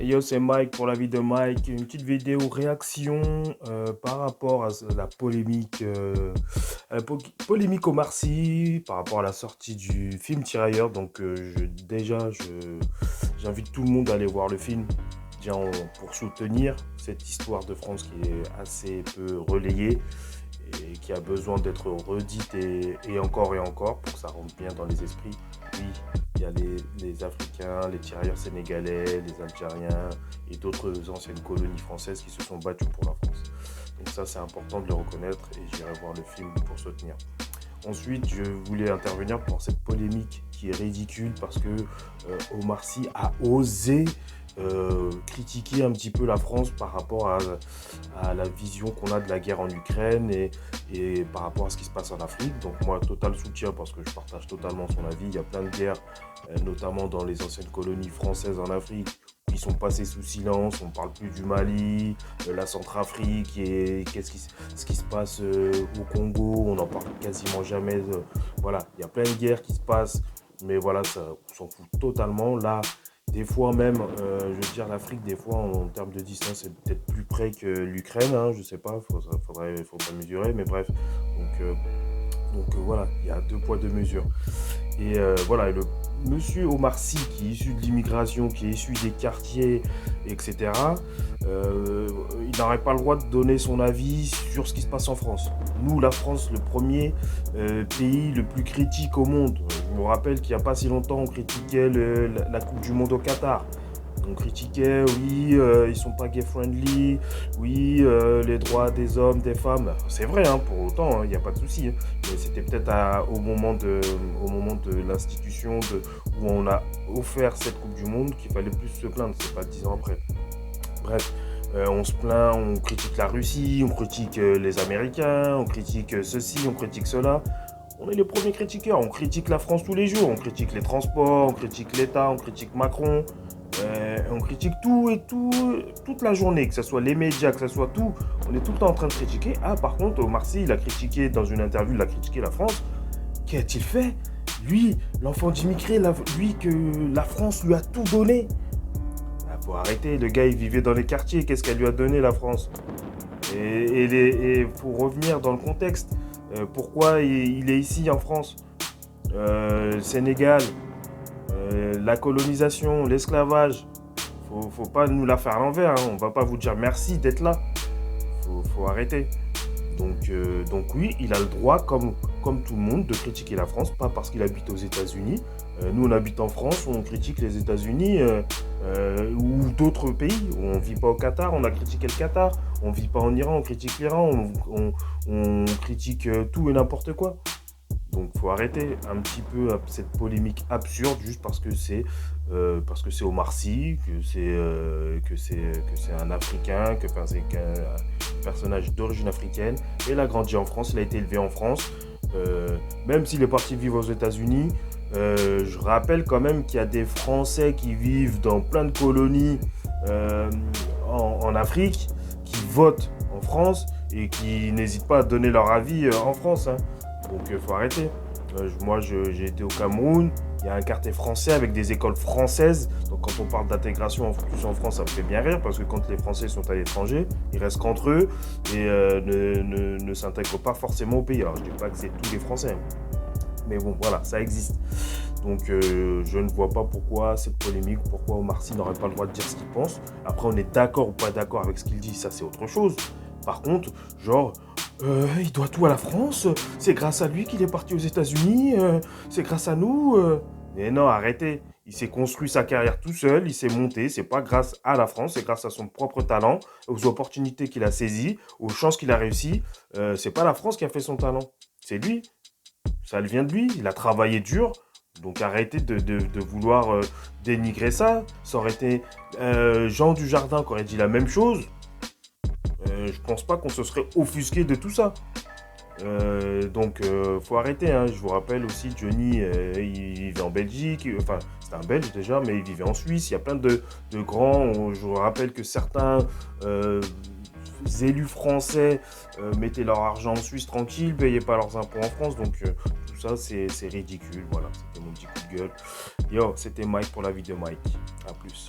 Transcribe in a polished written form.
Et yo, c'est Mike pour la vie de Mike. Une petite vidéo réaction par rapport à la polémique, polémique Omar Sy par rapport à la sortie du film Tirailleurs. Donc, j'invite tout le monde à aller voir le film déjà, pour soutenir cette histoire de France qui est assez peu relayée et qui a besoin d'être redite et encore pour que ça rentre bien dans les esprits. Oui, il y a les Africains, les tirailleurs sénégalais, les Algériens et d'autres anciennes colonies françaises qui se sont battus pour la France. Donc ça, c'est important de le reconnaître et j'irai voir le film pour soutenir. Ensuite, je voulais intervenir pour cette polémique qui est ridicule parce que Omar Sy a osé critiquer un petit peu la France par rapport à la vision qu'on a de la guerre en Ukraine et par rapport à ce qui se passe en Afrique. Donc moi, total soutien parce que je partage totalement son avis. Il y a plein de guerres, notamment dans les anciennes colonies françaises en Afrique, qui sont passées sous silence. On ne parle plus du Mali, la Centrafrique et ce qui se passe au Congo. On n'en parle quasiment jamais. Voilà, il y a plein de guerres qui se passent, mais voilà, ça, on s'en fout totalement. Là, des fois même, je veux dire, l'Afrique, des fois, en termes de distance, c'est peut-être plus près que l'Ukraine, hein, je sais pas, faudrait mesurer, mais bref. Donc voilà, il y a deux poids, deux mesures. Et voilà, et le monsieur Omar Sy, qui est issu de l'immigration, qui est issu des quartiers, etc., il n'aurait pas le droit de donner son avis sur ce qui se passe en France. Nous, la France, le premier pays le plus critique au monde. Je me rappelle qu'il n'y a pas si longtemps, on critiquait la Coupe du Monde au Qatar. On critiquait, oui, ils sont pas gay-friendly, oui, les droits des hommes, des femmes. C'est vrai, hein, pour autant, il n'y a pas de souci. Hein. Mais c'était peut-être au moment de l'institution où on a offert cette Coupe du Monde qu'il fallait plus se plaindre, c'est pas 10 ans après. Bref, on se plaint, on critique la Russie, on critique les Américains, on critique ceci, on critique cela. On est les premiers critiqueurs, on critique la France tous les jours, on critique les transports, on critique l'État, on critique Macron. On critique tout et tout, toute la journée, que ce soit les médias, que ce soit tout. On est tout le temps en train de critiquer. Ah, par contre, Omar Sy, il a critiqué, dans une interview, il a critiqué la France. Qu'a-t-il fait? Lui, l'enfant d'immigré, lui, que la France lui a tout donné. Ah, faut arrêter, le gars, il vivait dans les quartiers. Qu'est-ce qu'elle lui a donné, la France? Et pour revenir dans le contexte, pourquoi il est ici en France? Sénégal, la colonisation, l'esclavage, faut pas nous la faire à l'envers. Hein. On va pas vous dire merci d'être là. Faut arrêter. Donc oui, il a le droit, comme tout le monde, de critiquer la France, pas parce qu'il habite aux États-Unis. Nous, on habite en France, on critique les États-Unis ou d'autres pays. On vit pas au Qatar, on a critiqué le Qatar. On vit pas en Iran, on critique l'Iran. On critique tout et n'importe quoi. Donc faut arrêter un petit peu cette polémique absurde juste parce que c'est Omar Sy, que c'est un Africain, c'est qu'un personnage d'origine africaine. Et il a grandi en France, il a été élevé en France. Même s'il est parti vivre aux États-Unis, je rappelle quand même qu'il y a des Français qui vivent dans plein de colonies en Afrique, qui votent en France et qui n'hésitent pas à donner leur avis en France. Hein. Donc il faut arrêter. Moi j'ai été au Cameroun, il y a un quartier français avec des écoles françaises. Donc quand on parle d'intégration en France, ça me fait bien rire parce que quand les Français sont à l'étranger, ils restent qu'entre eux et ne s'intègrent pas forcément au pays. Alors je ne dis pas que c'est tous les Français, mais bon voilà, ça existe. Donc je ne vois pas pourquoi cette polémique, pourquoi Omar Sy n'aurait pas le droit de dire ce qu'il pense. Après on est d'accord ou pas d'accord avec ce qu'il dit, ça c'est autre chose. Par contre, genre, il doit tout à la France, c'est grâce à lui qu'il est parti aux États-Unis, c'est grâce à nous. Mais non, arrêtez. Il s'est construit sa carrière tout seul, il s'est monté, c'est pas grâce à la France, c'est grâce à son propre talent, aux opportunités qu'il a saisies, aux chances qu'il a réussi. C'est pas la France qui a fait son talent, c'est lui. Ça vient de lui, il a travaillé dur. Donc arrêtez de vouloir dénigrer ça. Ça aurait été Jean Dujardin qui aurait dit la même chose. Je pense pas qu'on se serait offusqué de tout ça. Donc faut arrêter. Hein. Je vous rappelle aussi, Johnny, il vivait en Belgique. Enfin, c'était un Belge déjà, mais il vivait en Suisse. Il y a plein de grands. Je vous rappelle que certains élus français mettaient leur argent en Suisse tranquille, payaient pas leurs impôts en France. Donc tout ça, c'est ridicule. Voilà, c'était mon petit coup de gueule. Yo, c'était Mike pour la vie de Mike. À plus.